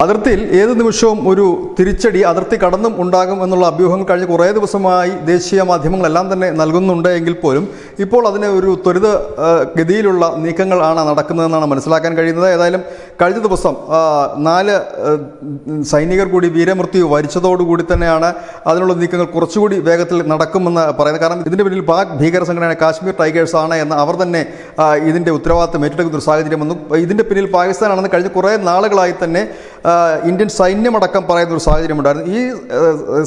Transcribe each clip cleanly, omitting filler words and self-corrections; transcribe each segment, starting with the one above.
അതിർത്തിയിൽ ഏത് നിമിഷവും ഒരു തിരിച്ചടി അതിർത്തി കടന്നും ഉണ്ടാകും എന്നുള്ള അഭ്യൂഹങ്ങൾ കഴിഞ്ഞ കുറേ ദിവസമായി ദേശീയ മാധ്യമങ്ങളെല്ലാം തന്നെ നൽകുന്നുണ്ട് എങ്കിൽ പോലും ഇപ്പോൾ അതിന് ഒരു ത്വരിത ഗതിയിലുള്ള നീക്കങ്ങളാണ് നടക്കുന്നതെന്നാണ് മനസ്സിലാക്കാൻ കഴിയുന്നത്. ഏതായാലും കഴിഞ്ഞ ദിവസം 4 സൈനികർ കൂടി വീരമൃത്യു വരിച്ചതോടുകൂടി തന്നെയാണ് അതിനുള്ള നീക്കങ്ങൾ കുറച്ചുകൂടി വേഗത്തിൽ നടക്കുമെന്ന് പറയുന്നത്. കാരണം ഇതിൻ്റെ പിന്നിൽ പാക് ഭീകര സംഘടനയായ കാശ്മീർ ടൈഗേഴ്സ് ആണ് എന്ന് അവർ തന്നെ ഇതിൻ്റെ ഉത്തരവാദിത്തം ഏറ്റെടുക്കുന്ന ഒരു സാഹചര്യം വന്നു. ഇതിൻ്റെ പിന്നിൽ പാകിസ്ഥാനാണെന്ന് കഴിഞ്ഞ കുറേ നാളുകളായി തന്നെ ഇന്ത്യൻ സൈന്യമടക്കം പറയുന്ന ഒരു സാഹചര്യമുണ്ടായിരുന്നു. ഈ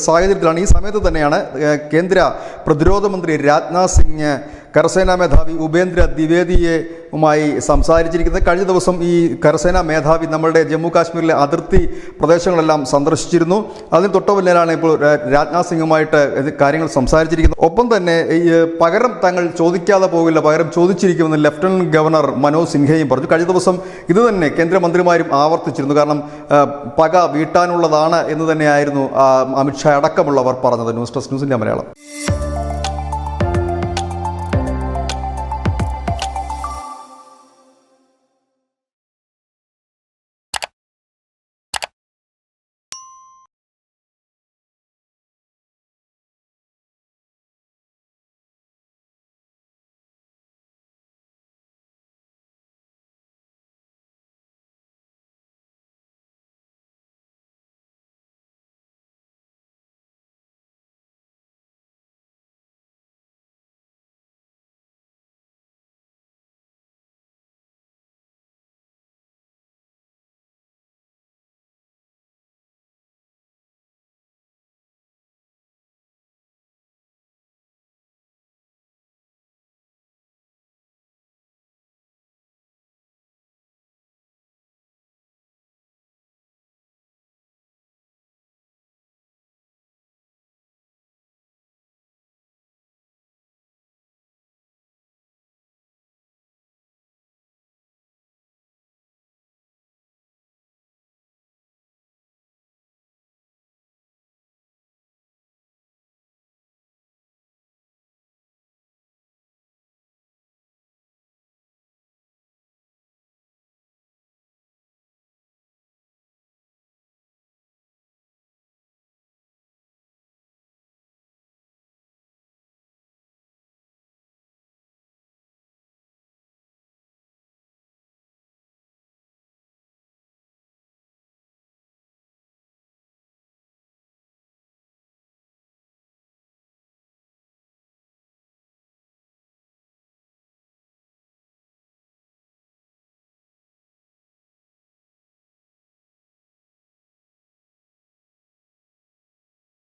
സാഹചര്യത്തിലാണ്, ഈ സമയത്ത് തന്നെയാണ് കേന്ദ്ര പ്രതിരോധ മന്ത്രി രാജ്നാഥ് സിംഗ് കരസേനാ മേധാവി ഉപേന്ദ്ര ദ്വിവേദിയുമായി സംസാരിച്ചിരിക്കുന്നത്. കഴിഞ്ഞ ദിവസം ഈ കരസേനാ മേധാവി നമ്മളുടെ ജമ്മു കാശ്മീരിലെ അതിർത്തി പ്രദേശങ്ങളെല്ലാം സന്ദർശിച്ചിരുന്നു. അതിന് തൊട്ടുപിന്നാലാണ് ഇപ്പോൾ രാജ്നാഥ് സിംഗുമായിട്ട് കാര്യങ്ങൾ സംസാരിച്ചിരിക്കുന്നത്. ഒപ്പം തന്നെ പകരം തങ്ങൾ ചോദിക്കാതെ പോകില്ല, പകരം ചോദിച്ചിരിക്കുമെന്ന് ലഫ്റ്റനന്റ് ഗവർണർ മനോജ് സിൻഹയും പറഞ്ഞു. കഴിഞ്ഞ ദിവസം ഇത് തന്നെ കേന്ദ്രമന്ത്രിമാരും ആവർത്തിച്ചിരുന്നു. കാരണം പക വീട്ടാനുള്ളതാണ് എന്ന് തന്നെയായിരുന്നു അമിത്ഷാ അടക്കമുള്ളവർ പറഞ്ഞത്. News desk ന്യൂസിൻ്റെ Malayalam.